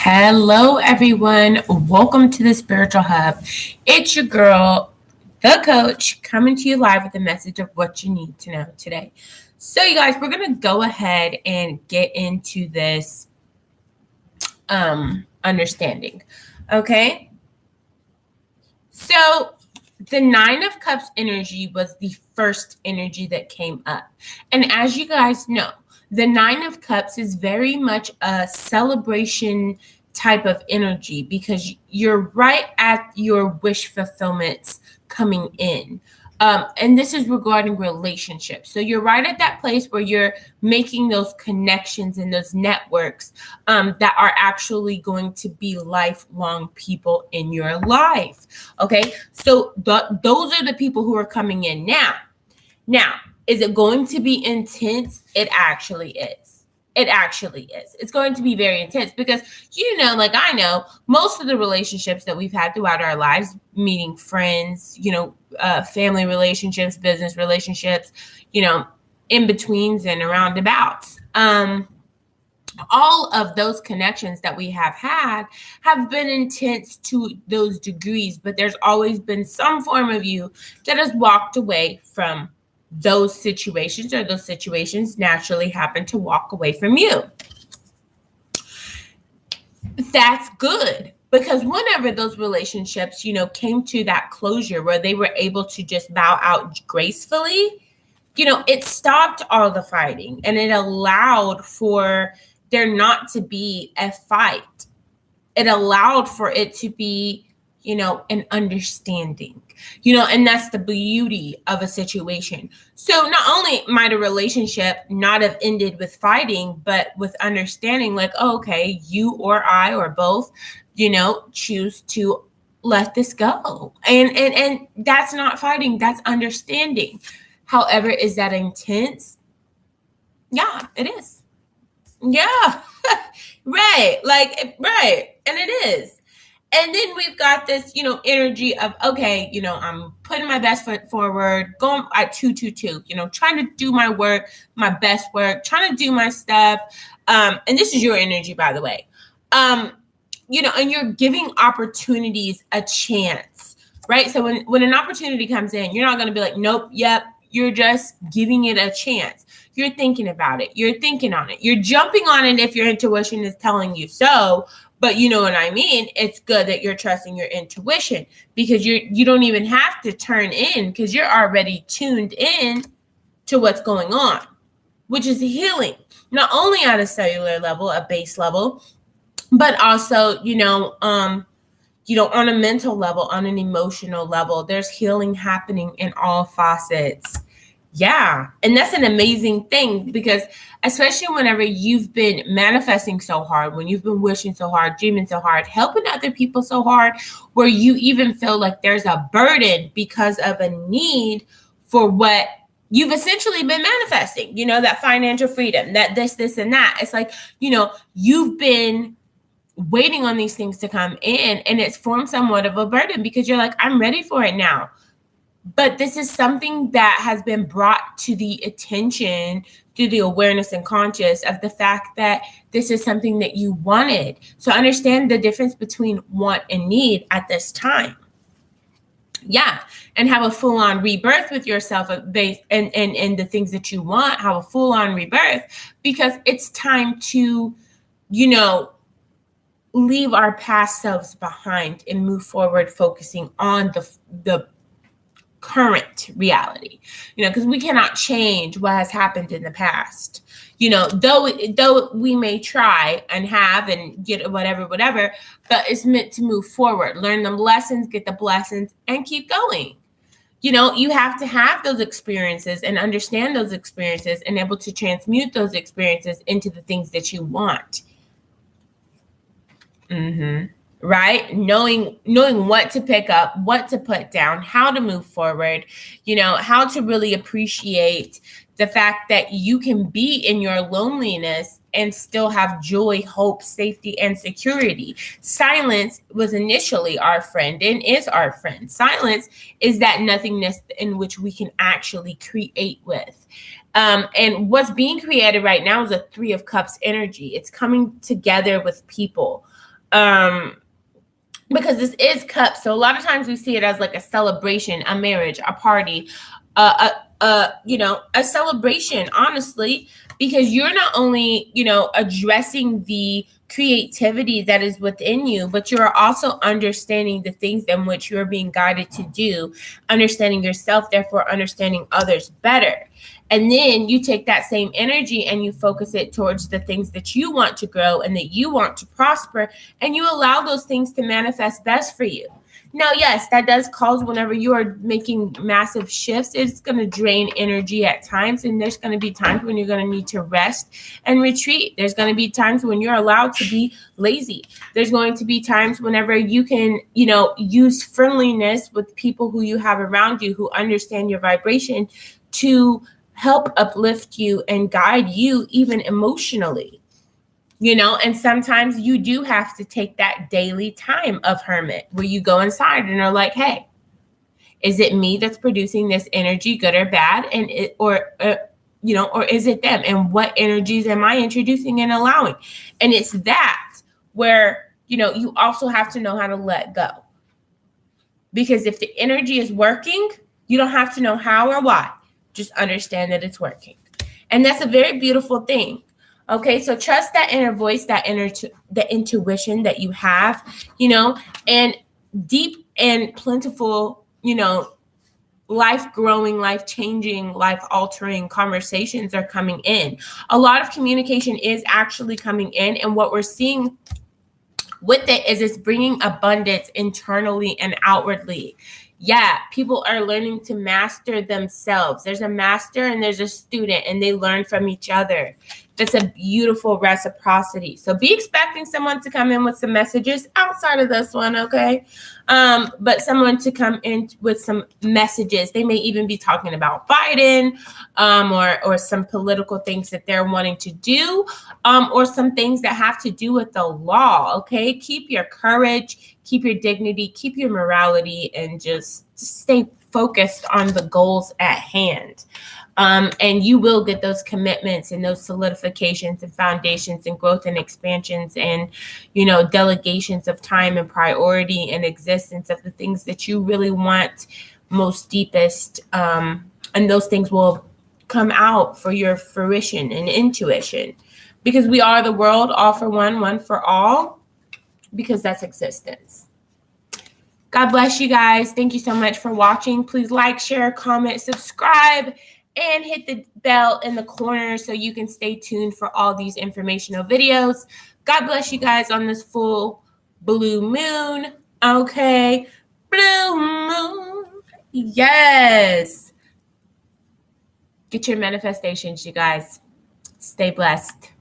Hello, everyone. Welcome to the Spiritual Hub. It's your girl, the coach, coming to you live with a message of what you need to know today. So, you guys, we're going to go ahead and get into this understanding. Okay. So, the Nine of Cups energy was the first energy that came up. And as you guys know, the Nine of Cups is very much a celebration type of energy because you're right at your wish fulfillments coming in. And this is regarding relationships. So you're right at that place where you're making those connections and those networks that are actually going to be lifelong people in your life. Okay, so those are the people who are coming in now. Now, is it going to be intense? It actually is. It actually is. It's going to be very intense because, like I know, most of the relationships that we've had throughout our lives, meeting friends, family relationships, business relationships, in betweens and around abouts. All of those connections that we have had have been intense to those degrees, but there's always been some form of you that has walked away from those situations, or those situations naturally happen to walk away from you. That's good, because whenever those relationships, came to that closure where they were able to just bow out gracefully, it stopped all the fighting and it allowed for there not to be a fight. It allowed for it to be, an understanding, and that's the beauty of a situation. So not only might a relationship not have ended with fighting, but with understanding, like, oh, okay, you or I or both, choose to let this go. And that's not fighting, that's understanding. However, is that intense? Yeah, it is. Yeah, right. Right. And it is. And then we've got this, energy of, okay, I'm putting my best foot forward, going at 222, trying to do my work, my best work, trying to do my stuff. And this is your energy, by the way. And you're giving opportunities a chance, right? So when an opportunity comes in, you're not going to be like, nope, yep. You're just giving it a chance. You're thinking about it. You're thinking on it. You're jumping on it if your intuition is telling you so. But you know what I mean? It's good that you're trusting your intuition, because you don't even have to turn in, because you're already tuned in to what's going on, which is healing, not only at a cellular level, a base level, but also, on a mental level, on an emotional level. There's healing happening in all facets. Yeah. And that's an amazing thing, because especially whenever you've been manifesting so hard, when you've been wishing so hard, dreaming so hard, helping other people so hard, where you even feel like there's a burden because of a need for what you've essentially been manifesting, that financial freedom, that this, and that. It's like, you've been waiting on these things to come in, and it's formed somewhat of a burden because you're like, I'm ready for it now. But this is something that has been brought to the attention through the awareness and conscious of the fact that this is something that you wanted. So understand the difference between want and need at this time. Yeah. And have a full-on rebirth with yourself based and the things that you want, have a full-on rebirth, because it's time to, leave our past selves behind and move forward, focusing on the current reality, because we cannot change what has happened in the past, though we may try and have and get whatever, but it's meant to move forward, learn the lessons, get the blessings, and keep going. You have to have those experiences and understand those experiences and able to transmute those experiences into the things that you want. Right? Knowing what to pick up, what to put down, how to move forward, how to really appreciate the fact that you can be in your loneliness and still have joy, hope, safety, and security. Silence was initially our friend and is our friend. Silence is that nothingness in which we can actually create with. And what's being created right now is a Three of Cups energy. It's coming together with people. Because this is cups. So a lot of times we see it as like a celebration, a marriage, a party, a celebration, honestly, because you're not only, addressing the creativity that is within you, but you are also understanding the things in which you're being guided to do, understanding yourself, therefore understanding others better. And then you take that same energy and you focus it towards the things that you want to grow and that you want to prosper, and you allow those things to manifest best for you. Now, yes, that does cause, whenever you are making massive shifts, it's going to drain energy at times. And there's going to be times when you're going to need to rest and retreat. There's going to be times when you're allowed to be lazy. There's going to be times whenever you can, use friendliness with people who you have around you, who understand your vibration, to help uplift you and guide you even emotionally. And sometimes you do have to take that daily time of hermit where you go inside and are like, hey, is it me that's producing this energy, good or bad? And or is it them? And what energies am I introducing and allowing? And it's that where, you also have to know how to let go. Because if the energy is working, you don't have to know how or why. Just understand that it's working. And that's a very beautiful thing. Okay, so trust that inner voice, the intuition that you have, and deep and plentiful, life-growing, life-changing, life-altering conversations are coming in. A lot of communication is actually coming in, and what we're seeing with it is it's bringing abundance internally and outwardly. Yeah, people are learning to master themselves. There's a master and there's a student, and they learn from each other. That's a beautiful reciprocity. So be expecting someone to come in with some messages outside of this one, okay? But someone to come in with some messages. They may even be talking about Biden, or some political things that they're wanting to do, or some things that have to do with the law, okay? Keep your courage, keep your dignity, keep your morality, and just stay focused on the goals at hand. And you will get those commitments and those solidifications and foundations and growth and expansions and, delegations of time and priority and existence of the things that you really want most deepest. And those things will come out for your fruition and intuition, because we are the world, all for one, one for all, because that's existence. God bless you guys. Thank you so much for watching. Please like, share, comment, subscribe, and hit the bell in the corner so you can stay tuned for all these informational videos. God bless you guys on this full blue moon. Okay. Blue moon. Yes. Get your manifestations, you guys. Stay blessed.